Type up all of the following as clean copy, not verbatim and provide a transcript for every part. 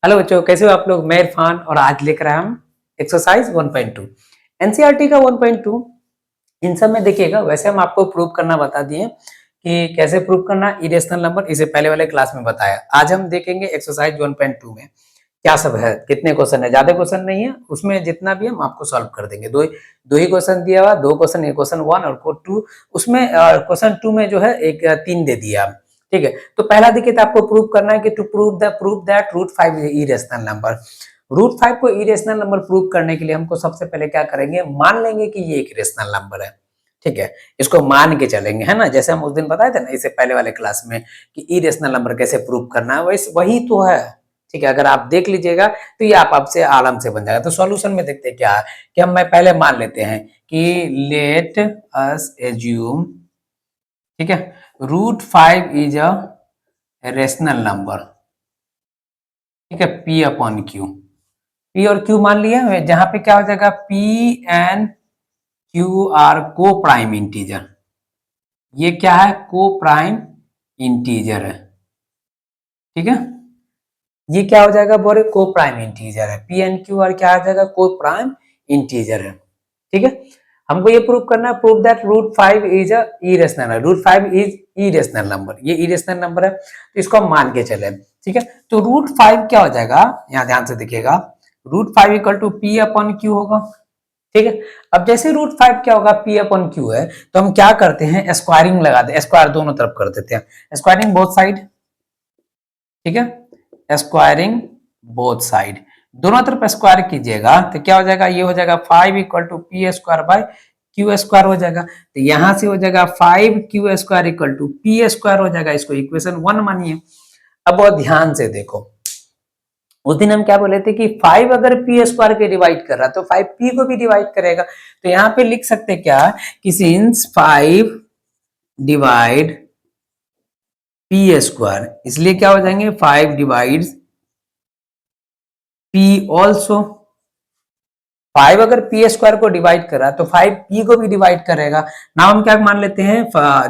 Hello बच्चों, कैसे हो आप लोग। मैं इरफान और आज लेकर आया हम एक्सरसाइज 1.2 एनसीईआरटी का 1.2। इन सब में देखिएगा, वैसे हम आपको प्रूव करना बता दिए कि कैसे प्रूव करना इरेशनल नंबर, इसे पहले वाले क्लास में बताया। आज हम देखेंगे एक्सरसाइज 1.2 में क्या सब है, कितने क्वेश्चन है। ज्यादा क्वेश्चन नहीं है उसमें, जितना भी हम आपको सॉल्व कर देंगे। दो ही क्वेश्चन दिया हुआ, दो क्वेश्चन, एक क्वेश्चन 1 और 2 उसमें। क्वेश्चन 2 में जो है एक 3 दे दिया। ठीक है, तो पहला देखिए, तो आपको प्रूव करना है कि to prove that root 5 irrational number. Root 5 को इरेशनल नंबर प्रूव करने के लिए हमको सबसे पहले क्या करेंगे, मान लेंगे कि ये एक इरेशनल नंबर है। ठीक है, इसको मान के चलेंगे, है ना। जैसे हम उस दिन बताए थे ना, इससे पहले वाले क्लास में, कि इरेशनल नंबर कैसे प्रूव करना है, वही तो है। ठीक है, अगर आप देख लीजिएगा तो ये आप आपसे आराम से बन जाएगा। तो सॉल्यूशन में देखते हैं क्या है, कि हम मैं पहले मान लेते हैं कि लेट अस एज्यूम, ठीक है, root 5 is a rational number. ठीक है, पी अपॉन क्यू, पी और क्यू मान लिया। जहां पे क्या हो जाएगा, P and Q are co-prime integer. ये क्या है, को प्राइम इंटीजर है। ठीक है, ये क्या हो जाएगा बोरे, को प्राइम इंटीजर है। पी एंड क्यू आर क्या आ जाएगा, को प्राइम इंटीजर है। ठीक है, हमको ये प्रूव करना है, prove that root 5 is a irrational है। रूट 5 इज इरेशनल नंबर, ये इरेशनल नंबर है, तो इसको हम मान के चले। ठीक है, तो रूट 5 क्या हो जाएगा, यहाँ ध्यान से देखिएगा, root 5 equal to P upon Q होगा। ठीक है, अब जैसे रूट 5 क्या होगा, पी अपॉन क्यू है, तो हम क्या करते हैं, स्क्वायरिंग लगा दे, स्क्वायर दोनों तरफ कर देते हैं, स्क्वायरिंग बोथ साइड। ठीक है, स्क्वायरिंग बोथ साइड, दोनों तरफ स्क्वायर कीजिएगा तो क्या हो जाएगा, ये हो जाएगा 5 equal to P square by Q square हो जाएगा। तो यहां से हो जाएगा 5 Q square equal to P square हो जाएगा। इसको इक्वेशन 1 मानिए। अब बहुत ध्यान से देखो, उस दिन हम क्या बोले थे कि 5 अगर पी स्क्वायर के डिवाइड कर रहा तो 5 पी को भी डिवाइड करेगा। तो यहाँ पे लिख सकते क्या कि सिंस 5 डिवाइड पी स्क्वायर, इसलिए क्या हो जाएंगे, 5 डिवाइड पी ऑल्सो। 5 अगर पी स्क्वायर को डिवाइड कर रहा है तो 5 पी को भी डिवाइड करेगा। नाउ हम क्या मान लेते हैं,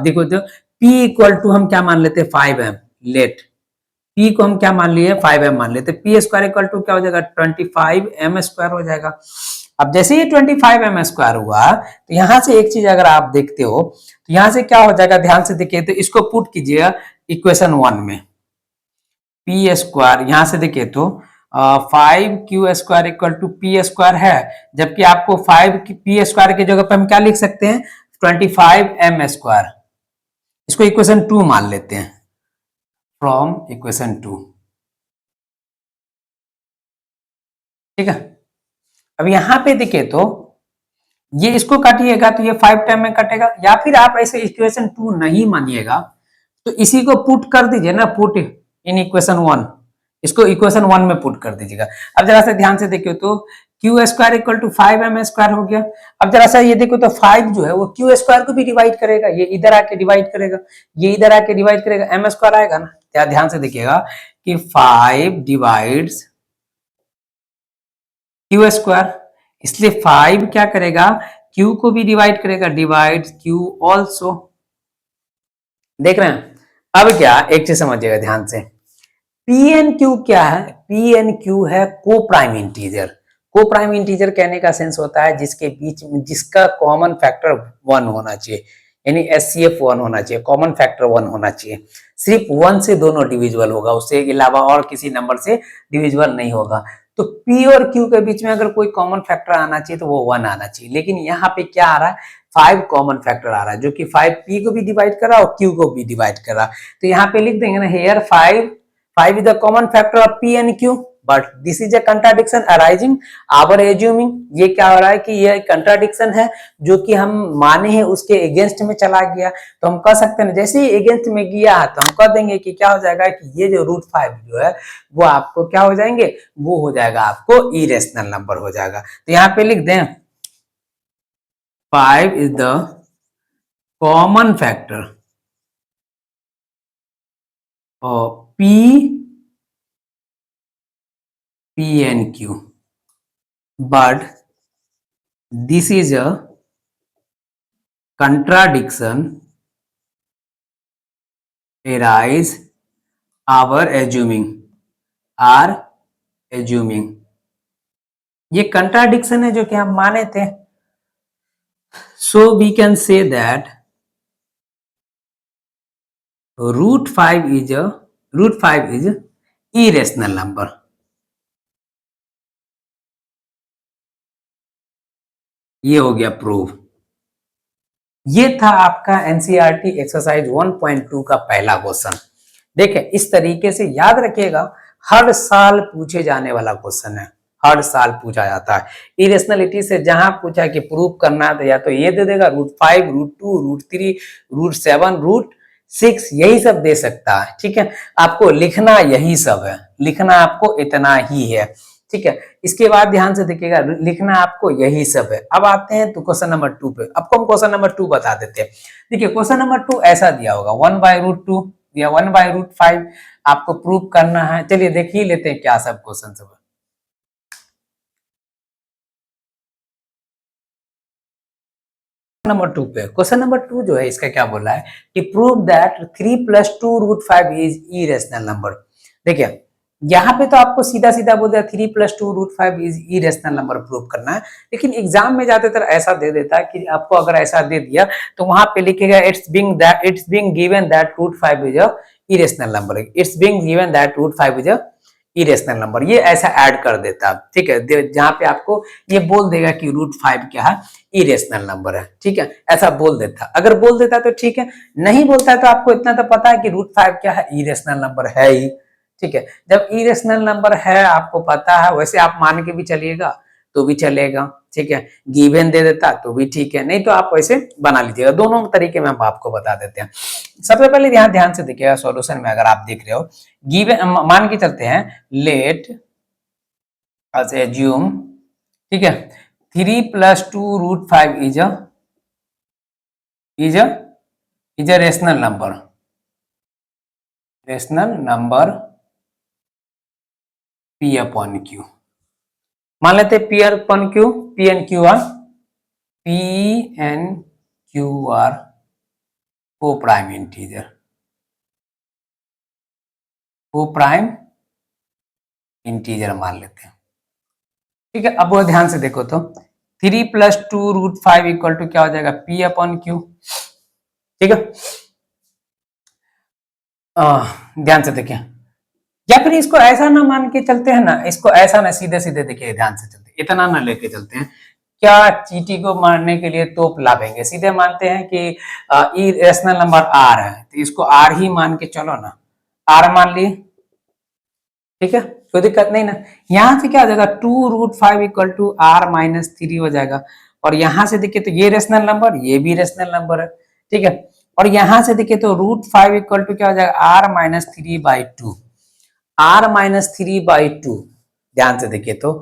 देखो तो पी इक्वल टू हम क्या मान लेते हैं, 5m। लेट पी को हम क्या मान लिए, 5m मान लेते, पी स्क्वायर इक्वल टू क्या हो जाएगा, 25m स्क्वायर हो जाएगा। अब जैसे ये 25m स्क्वायर हुआ, तो यहां से एक चीज अगर आप देखते हो, तो यहां से क्या हो जाएगा, ध्यान से देखिए, तो इसको पुट कीजिएगा इक्वेशन 1 में। पी स्क्वायर यहां से देखिए तो 5q square equal to P square है, जबकि आपको 5 पी स्क्वायर की जगह पे हम क्या लिख सकते हैं, 25m स्क्वायर। इसको इक्वेशन 2 मान लेते हैं, फ्रॉम इक्वेशन 2। ठीक है, अब यहां पे देखिए तो ये इसको काटिएगा तो ये 5 टाइम में कटेगा, या फिर आप ऐसे इक्वेशन 2 नहीं मानिएगा तो इसी को पुट कर दीजिए ना, पुट इन इक्वेशन 1। इसको इक्वेशन 1 में पुट कर दीजिएगा। अब जरा सा ध्यान से देखिए तो Q square equal to 5m square हो गया। अब जरा सा ये देखो तो 5 जो है वो क्यू स्क्वायर को भी डिवाइड करेगा, ये इधर आके डिवाइड करेगा, ये इधर आके डिवाइड करेगा, एम स्क्वायर आएगा ना। ध्यान से देखिएगा कि 5 डिवाइड्स क्यू स्क्वायर, इसलिए 5 क्या करेगा, क्यू को भी डिवाइड करेगा, डिवाइड क्यू ऑल्सो। देख रहे हैं। अब क्या, एक चीज समझिएगा ध्यान से, पी एन क्यू क्या है, पी एन क्यू है को प्राइम इंटीजर। को प्राइम इंटीजर कहने का सेंस होता है जिसके बीच में जिसका कॉमन फैक्टर 1 होना चाहिए, यानी एचसीएफ 1 होना चाहिए, कॉमन फैक्टर 1 होना चाहिए। सिर्फ 1 से दोनों डिविजिबल होगा, उससे अलावा और किसी नंबर से डिविजिबल नहीं होगा। तो P और Q के बीच में अगर कोई कॉमन फैक्टर आना चाहिए तो वो 1 आना चाहिए, लेकिन यहाँ पे क्या आ रहा है, 5 कॉमन फैक्टर आ रहा है, जो कि 5 P को भी डिवाइड कर रहा है और Q को भी डिवाइड कर रहा है। तो यहाँ पे लिख देंगे ना, hair 5 is the common factor of P and Q, but this is a contradiction arising our assuming। ये क्या हो रहा है कि ये कंट्राडिक्शन है, जो कि हम माने हैं उसके अगेंस्ट में चला गया। तो हम कह सकते हैं जैसे ही अगेंस्ट में गया तो हम कह देंगे कि क्या हो जाएगा, कि ये जो रूट 5 जो है वो आपको क्या हो जाएंगे, वो हो जाएगा आपको इरेशनल नंबर हो जाएगा। तो यहाँ पे लिख दें 5 is the common factor of P and Q, but this is a contradiction arise our assuming, our assuming, ये कंट्राडिक्शन है जो कि हम माने थे। So we can say that root five is irrational number. ये हो गया प्रूव। ये था आपका एनसीईआरटी एक्सरसाइज 1.2 का पहला क्वेश्चन। देखें, इस तरीके से याद रखिएगा, हर साल पूछे जाने वाला क्वेश्चन है, हर साल पूछा जाता है। इरेशनलिटी से जहां पूछा कि प्रूव करना है तो या तो ये दे देगा √5, √2, √3, √7, √6, यही सब दे सकता है। ठीक है, आपको लिखना यही सब है, लिखना आपको इतना ही है। ठीक है, इसके बाद ध्यान से देखिएगा, लिखना आपको यही सब है। अब आते हैं तो क्वेश्चन नंबर 2 पे। आपको हम क्वेश्चन नंबर 2 बता देते हैं। देखिए, क्वेश्चन नंबर 2 ऐसा दिया होगा 1/√2 या 1/√5 आपको प्रूव करना है। चलिए देख ही लेते हैं क्या सब क्वेश्चन सब है। नंबर 2 पे, क्वेश्चन नंबर 2 जो है इसका क्या बोला है कि prove that 3 + 2√5 is irrational number. देखिए, यहाँ पे तो आपको सीधा सीधा बोल दिया 3 + 2√5 इज इरेशनल नंबर प्रूव करना है। लेकिन एग्जाम में ज्यादातर ऐसा दे देता है कि आपको अगर ऐसा दे दिया तो वहां पे लिखेगा it's being given that √5 is a irrational number, it's being given that √5 is a irrational number, ये ऐसा ऐड कर देता। ठीक है, जहां पे आपको ये बोल देगा कि √5 क्या है, इरेशनल नंबर है। ठीक है, ऐसा बोल देता। अगर बोल देता तो ठीक है, नहीं बोलता है तो आपको इतना तो पता है कि √5 क्या है, इरेशनल नंबर है ही। ठीक है, जब इरेशनल नंबर है आपको पता है, वैसे आप मान के भी चलिएगा तो भी चलेगा। ठीक है, गिवन दे देता तो भी ठीक है, नहीं तो आप वैसे बना लीजिएगा। दोनों तरीके में हम आपको बता देते हैं। सबसे पहले यहाँ ध्यान से देखिएगा, सॉल्यूशन में अगर आप देख रहे हो, गिवन मान के चलते हैं, लेट अस एज्यूम, ठीक है, 3 + 2√5 is a rational number P/Q। मान लेते P/Q, P/Q are co-prime integer मान लेते हैं। ठीक है, अब वो ध्यान से देखो तो 3 + 2√5 इक्वल टू क्या हो जाएगा, P/Q। ठीक है, ध्यान से देखें, या फिर इसको ऐसा ना मान के चलते हैं ना, इसको ऐसा ना, सीधे सीधे देखिए, ध्यान से चलते, इतना ना लेके चलते हैं। क्या चीटी को मारने के लिए तोप लावेंगे, सीधे मानते हैं कि इरेशनल नंबर आर है तो इसको आर ही मान के चलो ना, आर मान लिए। ठीक है, कोई दिक्कत नहीं ना। यहां से क्या हो जाएगा, 2√5 इक्वल टू R-3 हो जाएगा। और यहां से देखिए तो ये रेशनल नंबर, ये भी रेशनल नंबर है। ठीक है, और यहां से देखिए तो √5 इक्वल टू क्या हो जाएगा, R-3/2, R-3/2। ध्यान से देखिए तो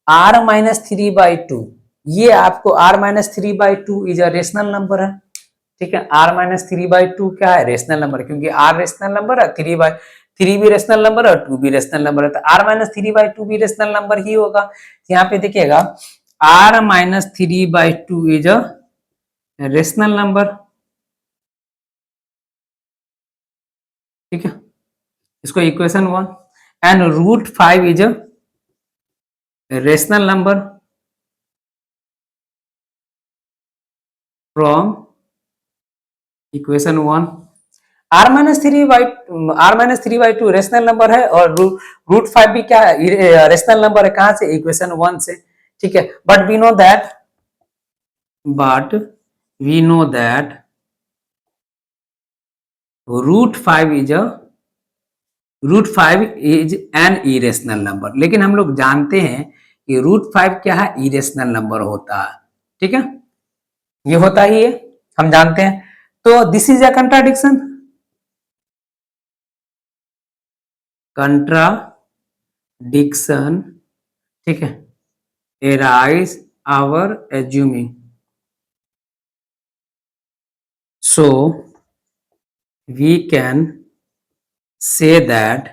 R-3/2, ये आपको R-3/2 is a rational number है। ठीक है, R-3/2 क्या है, रेशनल नंबर, क्योंकि R रेशनल नंबर है, 3 भी रेशनल नंबर है और 2 भी रेशनल नंबर है, तो R-3/2 भी रेशनल नंबर ही होगा। यहाँ पे देखिएगा R-3/2 is a rational number. ठीक है, इसको equation 1, and √5 is a rational number from equation 1। R-3/2 rational number है और √5 भी क्या है, रेशनल नंबर है। कहां से, इक्वेशन 1 से। ठीक है, but we know that √5 is an irrational number. लेकिन हम लोग जानते हैं कि √5 क्या है, इरेशनल नंबर होता है। ठीक है, ये होता ही है, हम जानते हैं। तो दिस इज अ कंट्राडिक्शन। ठीक है, arise our assuming, so we can say that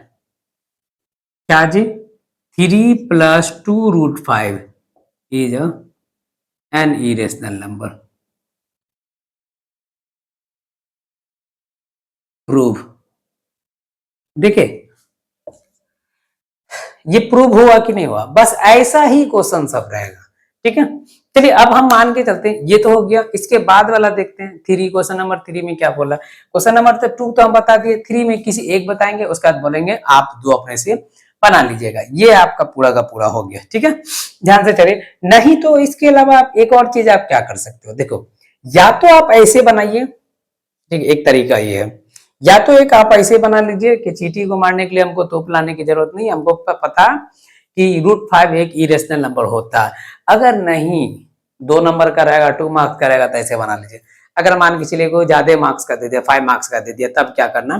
क्या जी, 3 + 2√5 is an irrational number। Prove. देखिए, ये प्रूव हुआ कि नहीं हुआ, बस ऐसा ही क्वेश्चन सब रहेगा। ठीक है, चलिए अब हम मान के चलते हैं, ये तो हो गया। इसके बाद वाला देखते हैं, थ्री, क्वेश्चन नंबर 3 में क्या बोला। क्वेश्चन नंबर 2 तो हम बता दिए, 3 में किसी एक बताएंगे, उसके बाद बोलेंगे आप दो अपने से बना लीजिएगा। ये आपका पूरा का पूरा हो गया। ठीक है, ध्यान से चलिए। नहीं तो इसके अलावा आप एक और चीज आप क्या कर सकते हो, देखो, या तो आप ऐसे बनाइए, ठीक, एक तरीका ये है, या तो एक आप ऐसे बना लीजिए कि चींटी को मारने के लिए हमको तोप लाने की जरूरत नहीं, हमको पता कि √5 एक इरेशनल नंबर होता है। अगर नहीं, 2 नंबर का रहेगा, 2 मार्क्स का रहेगा, तो ऐसे बना लीजिए। अगर मान के चलिए कोई ज्यादा मार्क्स का दे दिया, 5 मार्क्स का दे दिया, तब क्या करना,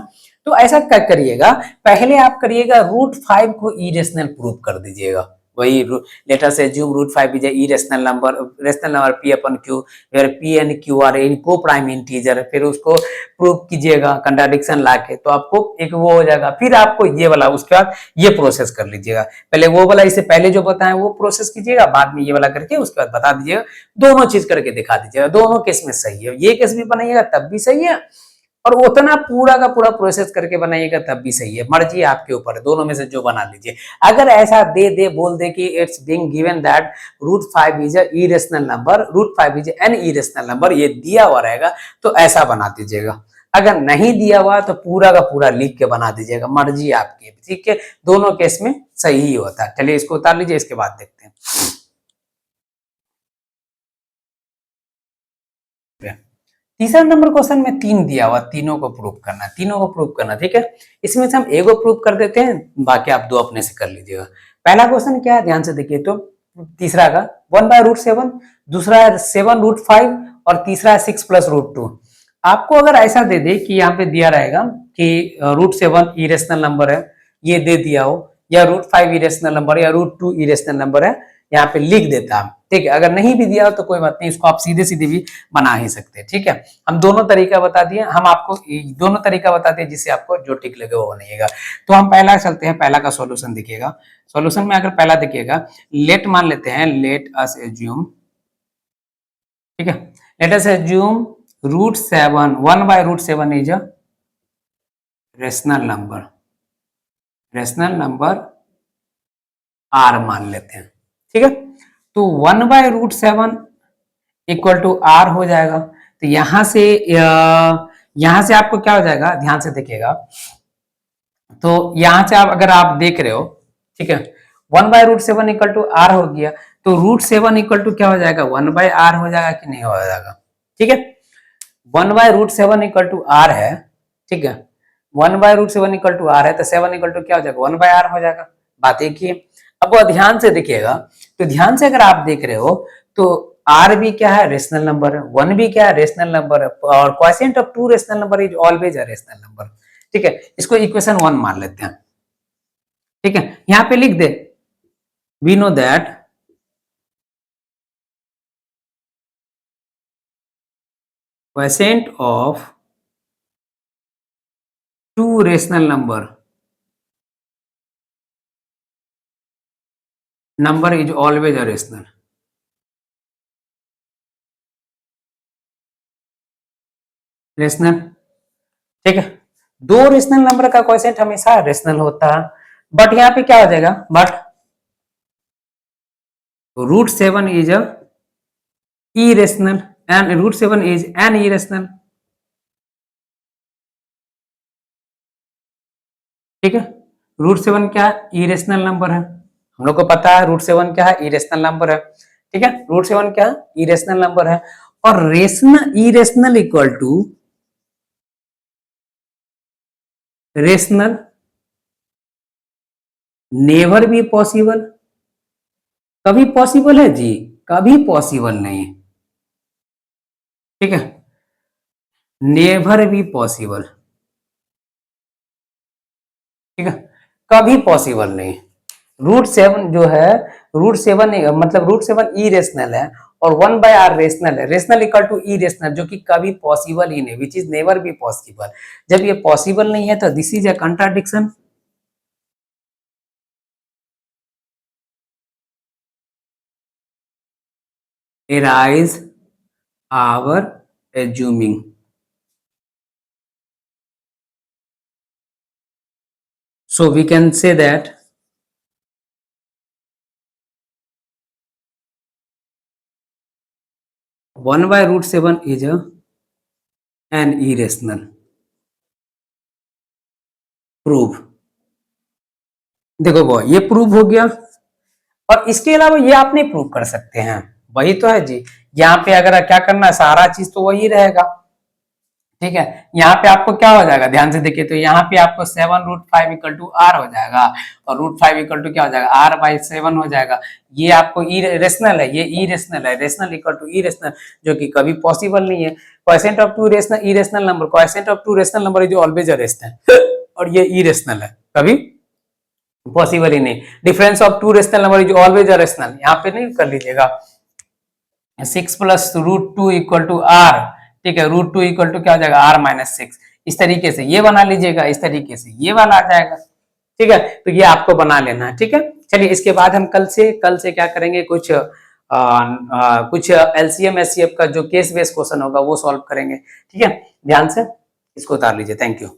तो ऐसा क्या करिएगा, पहले आप करिएगा √5 को इरेशनल प्रूव कर दीजिएगा। वही let us assume √5 is irrational number p upon q, where p and q are in co-prime integer, फिर उसको प्रूव कीजिएगा कंट्राडिक्शन लाके, तो आपको एक वो हो जाएगा। फिर आपको ये वाला, उसके बाद ये प्रोसेस कर लीजिएगा। पहले वो वाला, इससे पहले जो बताएं वो प्रोसेस कीजिएगा, बाद में ये वाला करके उसके बाद बता दीजिएगा। दोनों चीज करके दिखा दीजिएगा, दोनों केस में सही है। ये केस भी बनाइएगा तब भी सही है, और उतना पूरा का पूरा प्रोसेस करके बनाइएगा तब भी सही है। मर्जी आपके ऊपर है, दोनों में से जो बना लीजिए। अगर ऐसा दे दे बोल दे कि it's being given that √5 is a irrational number, √5 is an irrational number, ये दिया हुआ रहेगा तो ऐसा बना दीजिएगा। अगर नहीं दिया हुआ तो पूरा का पूरा लिख के बना दीजिएगा, मर्जी आपकी। ठीक है, दोनों केस में सही ही होता है। चलिए इसको उतार लीजिए, इसके बाद देखते हैं। तीसरा नंबर क्वेश्चन में 3 दिया हुआ, तीनों को प्रूव करना, तीनों को प्रूव करना। ठीक है, इसमें से हम एगो प्रूव कर देते हैं, बाकी आप दो अपने से कर लीजिएगा। पहला क्वेश्चन क्या है, ध्यान से देखिए। तो तीसरा का 1/√7, दूसरा है 7√5 और तीसरा है 6 + √2। आपको अगर ऐसा दे दे कि यहाँ पे दिया रहेगा कि √7 इरेशनल नंबर है, ये दे दिया हो, या √5 इरेशनल नंबर, या √2 इरेशनल नंबर है, यहाँ पे लिख देता। ठीक है, अगर नहीं भी दिया हो तो कोई बात नहीं, इसको आप सीधे सीधे भी बना ही सकते हैं। ठीक है, हम दोनों तरीका बता दिए, हम आपको दोनों तरीका बताते हैं जिससे आपको जो ठीक लगे वो बनाइएगा। तो हम पहला चलते हैं, पहला का सॉल्यूशन देखिएगा। सॉल्यूशन में अगर पहला देखिएगा, लेट मान लेते हैं, लेट अस एज्यूम, ठीक है, let us assume √7, 1/√7 is a rational number आर मान लेते हैं। ठीक है, तो 1/√7 इक्वल टू आर हो जाएगा। तो यहां से आपको क्या हो जाएगा, ध्यान से देखिएगा। तो यहां से आप अगर आप देख रहे हो, ठीक है, 1/√7 इक्वल टू आर हो गया, तो √7 इक्वल टू क्या हो जाएगा, 1/r हो जाएगा कि नहीं हो जाएगा। ठीक है, 1/√7 इक्वल टू आर है। ठीक है, 1/√7 इक्वल टू आर है, तो 7 इक्वल टू क्या हो जाएगा, 1/r हो जाएगा। बात एक ही है। अब ध्यान से देखिएगा, तो ध्यान से अगर आप देख रहे हो तो आर भी क्या है, रेशनल नंबर है, 1 भी क्या है, रेशनल नंबर है, और quotient of 2 rational number is always a rational number. ठीक है, इसको इक्वेशन 1 मान लेते हैं। ठीक है, यहां पे लिख दे, we know that quotient of 2 rational number is always a rational. ठीक है, दो रेशनल नंबर का क्वोशिएंट हमेशा रेशनल होता है, बट यहाँ पे क्या हो जाएगा, but √7 is a irrational and √7 is an irrational। ठीक है, √7 क्या इरेशनल नंबर है, हम लोग को पता है √7 क्या है, इरेशनल नंबर है। ठीक है, √7 क्या है, इरेशनल नंबर है, और rational irrational equal to rational never भी पॉसिबल। कभी पॉसिबल है जी, कभी पॉसिबल नहीं। ठीक है, नेवर भी पॉसिबल। ठीक है, कभी पॉसिबल नहीं। √7 जो है, √7 मतलब √7 इरेशनल है, और 1/r रेशनल है, रेशनल इक्वल टू इरेशनल, जो कि कभी पॉसिबल ही नहीं, which is never be possible. जब ये पॉसिबल नहीं है तो this is a contradiction. arise our assuming, so we can say that 1/√7 is an irrational, prove. देखो वो ये प्रूव हो गया। और इसके अलावा ये आप नहीं प्रूव कर सकते हैं, वही तो है जी। यहाँ पे अगर क्या करना है, सारा चीज तो वही रहेगा, ठीक है। यहाँ पे आपको क्या हो जाएगा, ध्यान से देखिए तो यहाँ पे आपको 7√5 इक्वल टू आर हो जाएगा, और √5 इक्वल टू क्या हो जाएगा, r/7 हो जाएगा। ये आपको इरेशनल है, ये इरेशनल है, रेशनल इक्वल टू इरेशनल, जो कि कभी पॉसिबल नहीं है। Quotient of two rational irrational number, quotient of two rational number is always a rational, और ये इरेशनल है, कभी पॉसिबल ही नहीं। Difference of two rational number is always a rational, यहाँ पे नहीं कर लीजिएगा। 6 + √2 इक्वल टू आर, ठीक है, √2 इक्वल टू क्या हो जाएगा, r-6। इस तरीके से ये बना लीजिएगा, इस तरीके से ये वाला आ जाएगा, ठीक है। तो ये आपको बना लेना है, ठीक है। चलिए इसके बाद हम कल से क्या करेंगे, कुछ एलसीएम एचसीएफ का जो केस बेस्ड क्वेश्चन होगा वो सॉल्व करेंगे, ठीक है। ध्यान से इसको उतार लीजिए। Thank you.